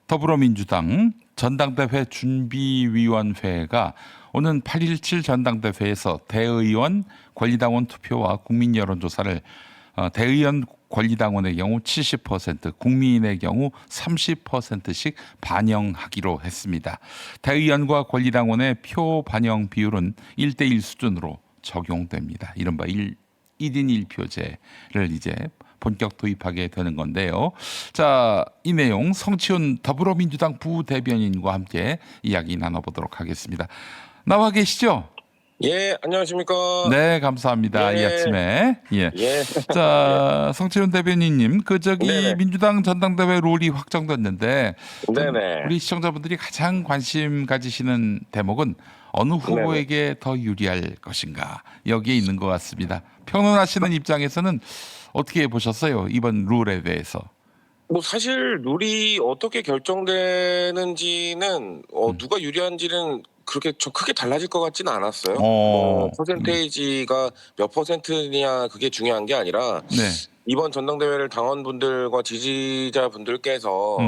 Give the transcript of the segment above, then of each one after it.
더불어민주당 전당대회 준비위원회가 오는 8.17 전당대회에서 대의원 권리당원 투표와 국민 여론조사를 대의원 권리당원의 경우 70%, 국민의 경우 30%씩 반영하기로 했습니다. 대의원과 권리당원의 표 반영 비율은 1대1 수준으로 적용됩니다. 이른바 1인 1표제를 이제 본격 도입하게 되는 건데요. 자, 이 내용 성치훈 더불어민주당 부대변인과 함께 이야기 나눠보도록 하겠습니다. 나와 계시죠? 예, 안녕하십니까. 네, 감사합니다. 이 예. 아침에. 예. 예. 자, 성치훈 대변인님, 네네. 민주당 전당대회 룰이 확정됐는데 네네. 우리 시청자분들이 가장 관심 가지시는 대목은 어느 후보에게 더 유리할 것인가 여기에 있는 것 같습니다. 평론하시는 입장에서는 어떻게 보셨어요? 이번 룰에 대해서. 뭐 사실 룰이 어떻게 결정되는지는 누가 유리한지는 그렇게 저 크게 달라질 것 같지는 않았어요. 퍼센테이지가 몇 퍼센트냐 그게 중요한 게 아니라 네. 이번 전당대회를 당원분들과 지지자분들께서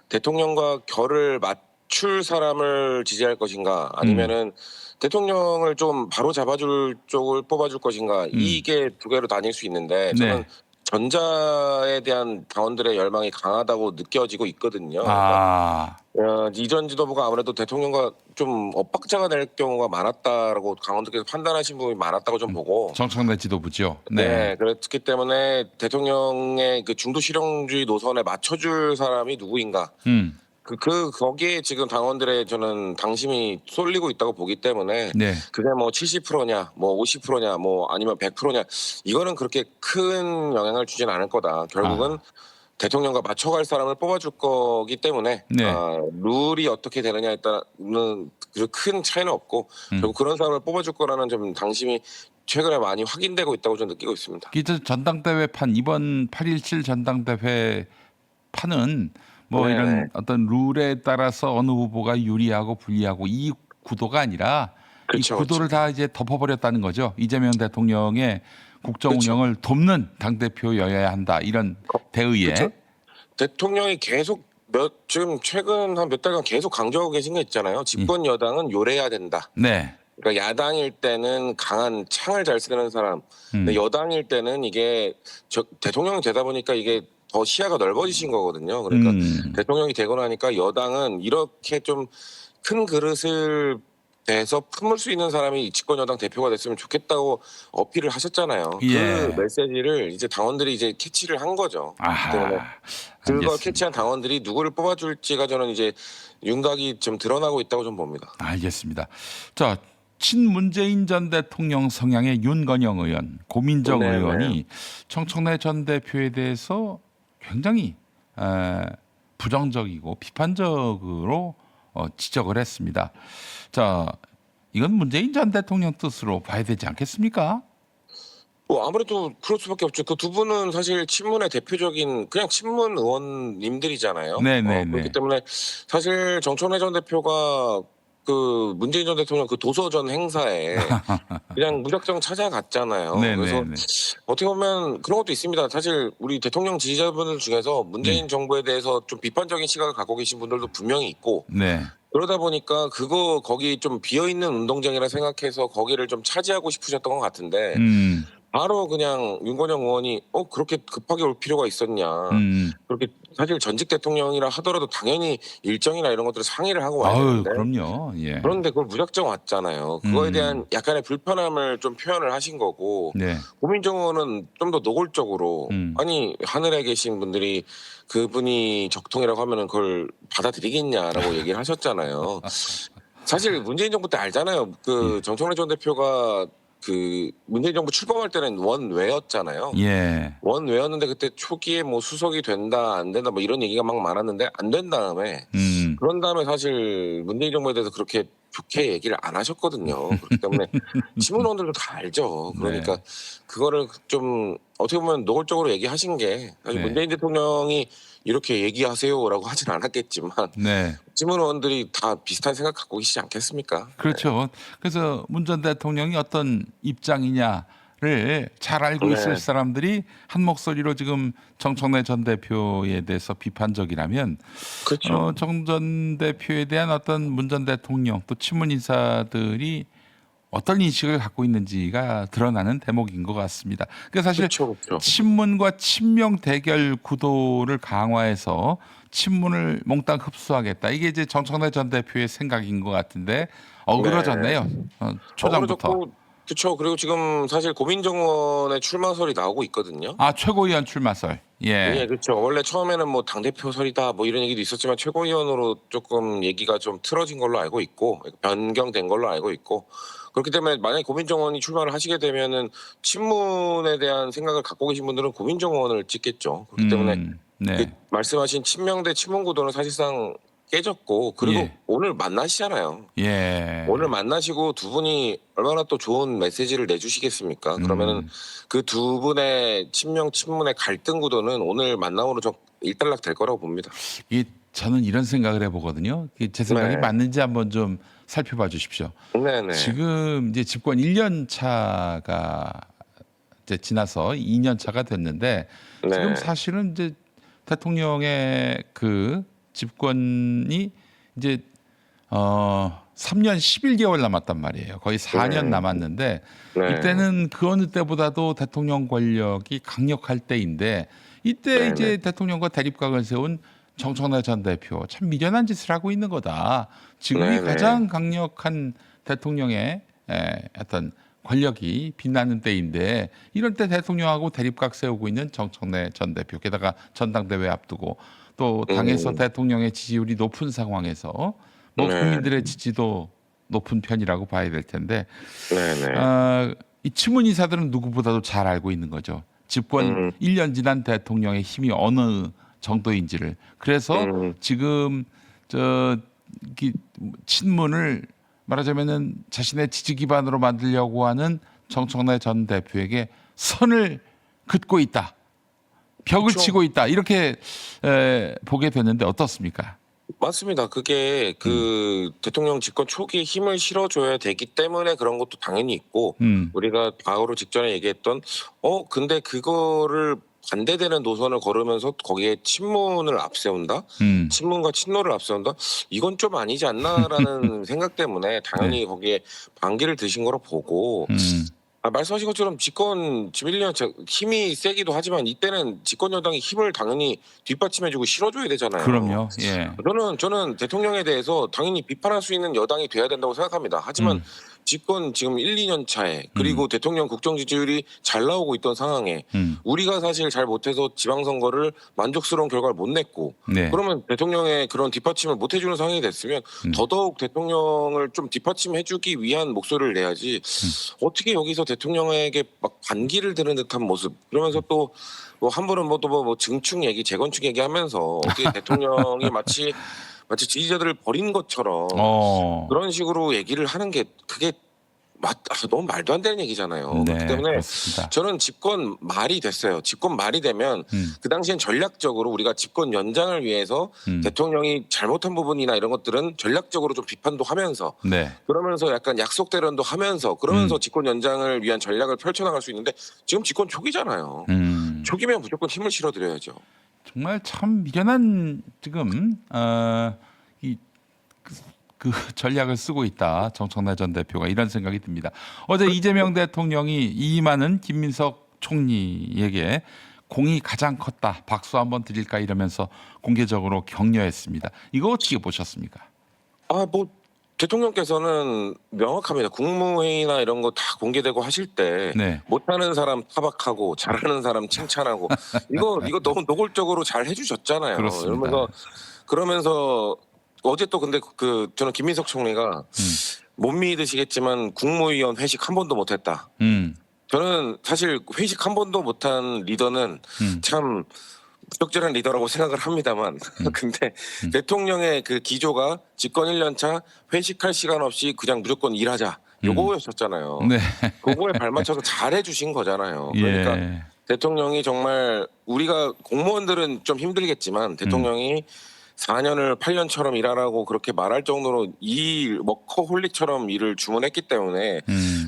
대통령과 결을 맞출 사람을 지지할 것인가 아니면은 대통령을 좀 바로 잡아줄 쪽을 뽑아줄 것인가 이게 두 개로 나뉠 수 있는데 저는 네. 전자에 대한 당원들의 열망이 강하다고 느껴지고 있거든요. 아, 이전 지도부가 아무래도 대통령과 좀 엇박자가 될 경우가 많았다라고 당원들께서 판단하신 부분이 많았다고 좀 보고 정청래 지도부죠. 네, 그렇기 때문에 대통령의 그 중도 실용주의 노선에 맞춰줄 사람이 누구인가 거기에 지금 당원들의 저는 당심이 쏠리고 있다고 보기 때문에 네. 그게 뭐 70%냐, 뭐 50%냐, 뭐 아니면 100%냐 이거는 그렇게 큰 영향을 주진 않을 거다. 결국은 대통령과 맞춰갈 사람을 뽑아줄 거기 때문에 네. 룰이 어떻게 되느냐에 따라는 큰 차이는 없고 결국 그런 사람을 뽑아줄 거라는 좀 당심이 최근에 많이 확인되고 있다고 저는 느끼고 있습니다. 전당대회판 이번 8.17 전당대회 판은 뭐 네네. 이런 어떤 룰에 따라서 어느 후보가 유리하고 불리하고 이 구도가 아니라 그쵸, 이 구도를 다 이제 덮어버렸다는 거죠. 이재명 대통령의 국정 그쵸. 운영을 돕는 당대표여야 한다. 이런 대의에. 그쵸. 대통령이 계속 지금 최근 한 몇 달간 계속 강조하고 계신 거 있잖아요. 집권 여당은 요래야 된다. 네. 그러니까 야당일 때는 강한 창을 잘 쓰는 사람, 근데 여당일 때는 이게 대통령이 되다 보니까 이게 더 시야가 넓어지신 거거든요. 그러니까 대통령이 되고 나니까 여당은 이렇게 좀 큰 그릇을 대서 품을 수 있는 사람이 집권 여당 대표가 됐으면 좋겠다고 어필을 하셨잖아요. 예. 그 메시지를 이제 당원들이 이제 캐치를 한 거죠. 때문에 아하. 그걸 알겠습니다. 캐치한 당원들이 누구를 뽑아줄지가 저는 이제 윤곽이 좀 드러나고 있다고 좀 봅니다. 알겠습니다. 자, 친문재인 전 대통령 성향의 윤건영 의원, 고민정 네네. 의원이 청청래 전 대표에 대해서 굉장히 부정적이고 비판적으로 지적을 했습니다. 자, 이건 문재인 전 대통령 뜻으로 봐야 되지 않겠습니까? 뭐 아무래도 그럴 수밖에 없죠. 그 두 분은 사실 친문의 대표적인 그냥 친문 의원님들이잖아요. 네네네. 그렇기 때문에 사실 정청래 전 대표가 그 문재인 전 대통령 그 도서전 행사에 그냥 무작정 찾아갔잖아요. 그래서 네네네. 어떻게 보면 그런 것도 있습니다. 사실 우리 대통령 지지자분들 중에서 문재인 정부에 대해서 좀 비판적인 시각을 갖고 계신 분들도 분명히 있고 네. 그러다 보니까 거기 좀 비어있는 운동장이라 생각해서 거기를 좀 차지하고 싶으셨던 것 같은데 바로 그냥 윤건영 의원이 그렇게 급하게 올 필요가 있었냐. 그렇게 사실 전직 대통령이라 하더라도 당연히 일정이나 이런 것들을 상의를 하고 와야 아유, 되는데 그럼요. 예. 그런데 그걸 무작정 왔잖아요. 그거에 대한 약간의 불편함을 좀 표현을 하신 거고 네. 고민정 의원은 좀 더 노골적으로 아니 하늘에 계신 분들이 그분이 적통이라고 하면은 그걸 받아들이겠냐라고 얘기를 하셨잖아요. 사실 문재인 정부 때 알잖아요. 그 정청래 전 대표가 그 문재인 정부 출범할 때는 원외였잖아요. 예. 원외였는데 그때 초기에 뭐 수석이 된다 안 된다 뭐 이런 얘기가 막 많았는데 안 된 다음에 그런 다음에 사실 문재인 정부에 대해서 그렇게 좋게 얘기를 안 하셨거든요. 그렇기 때문에 친문원들도 다 알죠. 그러니까 그거를 좀 어떻게 보면 노골적으로 얘기하신 게 사실 네. 문재인 대통령이 이렇게 얘기하세요라고 하진 않았겠지만 네. 친문원들이 다 비슷한 생각 갖고 계시지 않겠습니까? 그렇죠. 그래서 문 전 대통령이 어떤 입장이냐 잘 알고 있을 네. 사람들이 한 목소리로 지금 정청래 전 대표에 대해서 비판적이라면 그렇죠. 정 전 대표에 대한 어떤 문 전 대통령 또 친문 인사들이 어떤 인식을 갖고 있는지가 드러나는 대목인 것 같습니다. 그러니까 사실 그렇죠, 그렇죠. 친문과 친명 대결 구도를 강화해서 친문을 몽땅 흡수하겠다. 이게 이제 정청래 전 대표의 생각인 것 같은데 네. 어그러졌네요. 초장부터. 어그러졌고 그쵸. 그리고 지금 사실 고민정원의 출마설이 나오고 있거든요. 아 최고위원 출마설. 예, 예. 그렇죠. 원래 처음에는 뭐 당대표 설이다 뭐 이런 얘기도 있었지만 최고위원으로 조금 얘기가 좀 틀어진 걸로 알고 있고 변경된 걸로 알고 있고 그렇기 때문에 만약에 고민정원이 출마를 하시게 되면은 친문에 대한 생각을 갖고 계신 분들은 고민정원을 찍겠죠. 그렇기 때문에 그 네. 말씀하신 친명 대 친문 구도는 사실상 깨졌고 그리고 예. 오늘 만나시잖아요. 예. 오늘 만나시고 두 분이 얼마나 또 좋은 메시지를 내주시겠습니까? 그러면은 그 두 분의 친명 친문의 갈등 구도는 오늘 만남으로 좀 일단락 될 거라고 봅니다. 이 저는 이런 생각을 해보거든요. 제 생각이 네, 맞는지 한번 좀 살펴봐 주십시오. 네네, 지금 이제 집권 1년 차가 이제 지나서 2년 차가 됐는데 지금 네, 사실은 이제 대통령의 그 집권이 이제 3년 11개월 남았단 말이에요. 거의 4년 네, 남았는데 네, 이때는 그 어느 때보다도 대통령 권력이 강력할 때인데 이때 네, 네, 이제 대통령과 대립각을 세운 정청래 전 대표 참 미련한 짓을 하고 있는 거다. 지금이 네, 네, 가장 강력한 대통령의 어떤 권력이 빛나는 때인데 이럴 때 대통령하고 대립각 세우고 있는 정청래 전 대표 게다가 전당대회 앞두고 또 당에서 음, 대통령의 지지율이 높은 상황에서 뭐 네, 국민들의 지지도 높은 편이라고 봐야 될 텐데 네, 네, 이 친문 인사들은 누구보다도 잘 알고 있는 거죠. 집권 음, 1년 지난 대통령의 힘이 어느 정도인지를. 그래서 음, 지금 저 친문을 말하자면은 자신의 지지 기반으로 만들려고 하는 정청래 전 대표에게 선을 긋고 있다. 벽을 그렇죠. 치고 있다. 이렇게 보게 됐는데 어떻습니까? 맞습니다. 그게 그 대통령 집권 초기에 힘을 실어줘야 되기 때문에 그런 것도 당연히 있고 음, 우리가 바로 직전에 얘기했던 근데 그거를 반대되는 노선을 걸으면서 거기에 친문을 앞세운다? 음, 친문과 친노를 앞세운다? 이건 좀 아니지 않나라는 생각 때문에 네, 당연히 거기에 반기를 드신 거로 보고 음, 말씀하신 것처럼 집권 지금 1년 힘이 세기도 하지만 이때는 집권 여당이 힘을 당연히 뒷받침해주고 실어줘야 되잖아요. 그럼요. 예, 저는 대통령에 대해서 당연히 비판할 수 있는 여당이 돼야 된다고 생각합니다. 하지만 음, 집권 지금 1, 2년 차에 음, 그리고 대통령 국정 지지율이 잘 나오고 있던 상황에 음, 우리가 사실 잘 못해서 지방선거를 만족스러운 결과를 못 냈고 네, 그러면 대통령의 그런 뒷받침을 못 해주는 상황이 됐으면 음, 더더욱 대통령을 좀 뒷받침해주기 위한 목소리를 내야지 음, 어떻게 여기서 대통령에게 막 반기를 드는 듯한 모습 그러면서 또 뭐 한 분은 뭐 증축 얘기 재건축 얘기하면서 어떻게 대통령이 마치 지지자들을 버린 것처럼 어, 그런 식으로 얘기를 하는 게 그게 너무 말도 안 되는 얘기잖아요. 그렇기 네, 때문에 그렇습니다. 저는 집권 말이 됐어요. 집권 말이 되면 음, 그 당시엔 전략적으로 우리가 집권 연장을 위해서 음, 대통령이 잘못한 부분이나 이런 것들은 전략적으로 좀 비판도 하면서 네, 그러면서 약간 약속 대련도 하면서 그러면서 음, 집권 연장을 위한 전략을 펼쳐나갈 수 있는데 지금 집권 초기잖아요. 음. 초기면 무조건 힘을 실어드려야죠. 정말 참 미련한 지금 이 그 전략을 쓰고 있다. 정청래 전 대표가 이런 생각이 듭니다. 어제 이재명 대통령이 이임하는 김민석 총리에게 공이 가장 컸다. 박수 한번 드릴까 이러면서 공개적으로 격려했습니다. 이거 어떻게 보셨습니까? 뭐 대통령께서는 명확합니다. 국무회의나 이런 거 다 공개되고 하실 때 네, 못하는 사람 타박하고 잘하는 사람 칭찬하고 이거 너무 노골적으로 잘 해주셨잖아요. 그렇습니다. 그러면서 어제 또 근데 저는 김민석 총리가 음, 못 믿으시겠지만 국무위원 회식 한 번도 못했다. 음, 저는 사실 회식 한 번도 못한 리더는 음, 참 부적절한 리더라고 생각을 합니다만 음, 근데 음. 대통령의 그 기조가 집권 1년 차 회식할 시간 없이 그냥 무조건 일하자 음. 요거였었잖아요. 네, 그거에 발맞춰서 잘해 주신 거잖아요. 그러니까 예, 대통령이 정말 우리가 공무원들은 좀 힘들겠지만 음, 대통령이 4년을 8년처럼 일하라고 그렇게 말할 정도로 워커홀릭처럼 일을 주문했기 때문에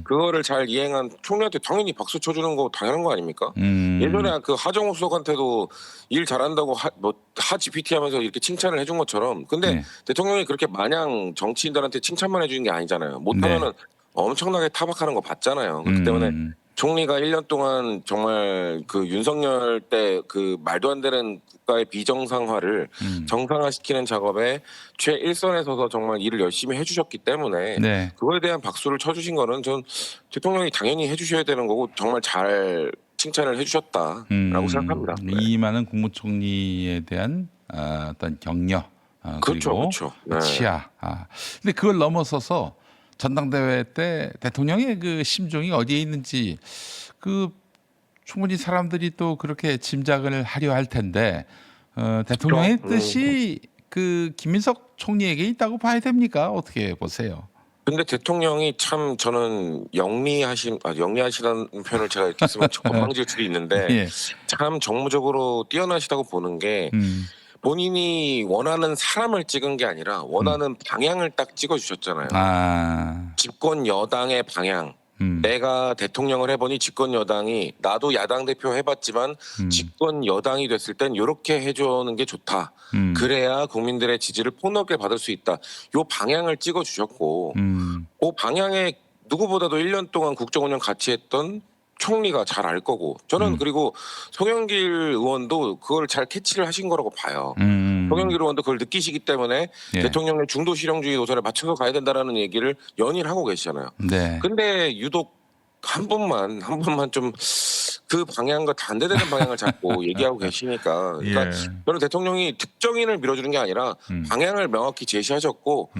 그거를 잘 이행한 총리한테 당연히 박수 쳐주는 거 당연한 거 아닙니까? 예전에 그 하정우 수석한테도 일 잘한다고 하 GPT 하면서 이렇게 칭찬을 해준 것처럼. 근데 네. 대통령이 그렇게 마냥 정치인들한테 칭찬만 해주는 게 아니잖아요. 못하면은 엄청나게 타박하는 거 봤잖아요. 그렇기 때문에 총리가 1년 동안 정말 그 윤석열 때 그 말도 안 되는 국가의 비정상화를 정상화시키는 작업에 최일선에 서서 정말 일을 열심히 해주셨기 때문에 네. 그거에 대한 박수를 쳐주신 거는 전 대통령이 당연히 해주셔야 되는 거고 정말 잘 칭찬을 해주셨다라고 생각합니다. 네. 이 많은 국무총리에 대한 어떤 격려 그렇죠, 그리고 그렇죠. 네. 치하. 근데 그걸 넘어서서 전당대회 때 대통령의 그 심정이 어디에 있는지 그 충분히 사람들이 또 그렇게 짐작을 하려 할 텐데 대통령의 뜻이 그 김민석 총리에게 있다고 봐야 됩니까? 어떻게 보세요? 근데 대통령이 참 저는 영리하시다는 표현을 제가 이렇게 쓰면 건방질 수도 있는데 예. 참 정무적으로 뛰어나시다고 보는 게 본인이 원하는 사람을 찍은 게 아니라 원하는 방향을 딱 찍어주셨잖아요. 집권 여당의 방향. 내가 대통령을 해보니 집권 여당이 나도 야당 대표 해봤지만 집권 여당이 됐을 땐 이렇게 해주는 게 좋다. 그래야 국민들의 지지를 폭넓게 받을 수 있다. 요 방향을 찍어주셨고 그 방향에 누구보다도 1년 동안 국정운영 같이 했던 총리가 잘 알 거고 저는 그리고 송영길 의원도 그걸 잘 캐치를 하신 거라고 봐요. 송영길 의원도 그걸 느끼시기 때문에 예. 대통령의 중도 실용주의 노선에 맞춰서 가야 된다라는 얘기를 연일 하고 계시잖아요. 네. 근데 유독 한 번만 좀 그 방향과 반대되는 방향을 잡고 얘기하고 계시니까 그러니까 예. 저는 대통령이 특정인을 밀어주는 게 아니라 방향을 명확히 제시하셨고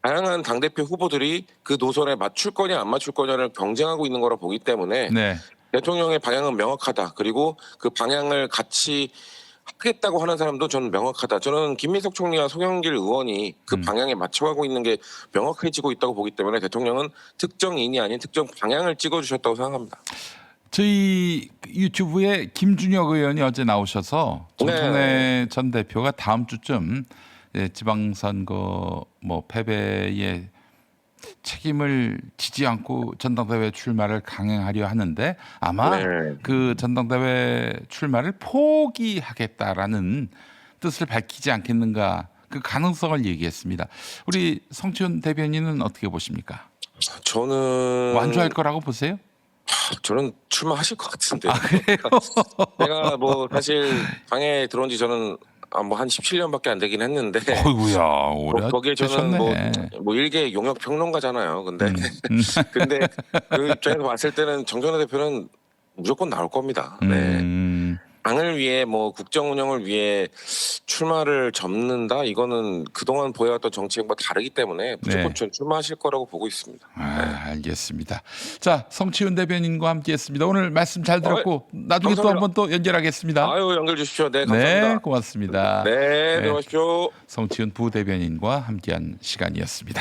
다양한 당대표 후보들이 그 노선에 맞출 거냐 안 맞출 거냐를 경쟁하고 있는 거라 보기 때문에 네. 대통령의 방향은 명확하다. 그리고 그 방향을 같이 하겠다고 하는 사람도 저는 명확하다. 저는 김민석 총리와 송영길 의원이 그 방향에 맞춰가고 있는 게 명확해지고 있다고 보기 때문에 대통령은 특정인이 아닌 특정 방향을 찍어주셨다고 생각합니다. 저희 유튜브에 김준혁 의원이 어제 나오셔서 정청래 전 대표가 다음 주쯤 지방선거 뭐 패배의 책임을 지지 않고 전당대회 출마를 강행하려 하는데 아마 그 전당대회 출마를 포기하겠다라는 뜻을 밝히지 않겠는가 그 가능성을 얘기했습니다. 우리 성치훈 대변인은 어떻게 보십니까? 저는 완주할 거라고 보세요? 저는 출마하실 것 같은데. 그래요? 제가 뭐 사실 당에 들어온 지 저는 뭐 한 17년밖에 안 되긴 했는데. 어이구야, 오래 거기에 저는 뭐 일개 용역 평론가잖아요. 근데 근데 그 입장에서 봤을 때는 정청래 대표는 무조건 나올 겁니다. 네. 당을 위해 뭐 국정 운영을 위해 출마를 접는다 이거는 그동안 보여왔던 정치행보와 다르기 때문에 무조건 출마하실 거라고 보고 있습니다. 알겠습니다. 자, 성치훈 대변인과 함께했습니다. 오늘 말씀 잘 들었고 나중에 감사합니다. 또 한번 또 연결하겠습니다. 아유 연결 주십시오. 네 감사합니다. 네, 고맙습니다. 네 들어가십시오. 성치훈 부대변인과 함께한 시간이었습니다.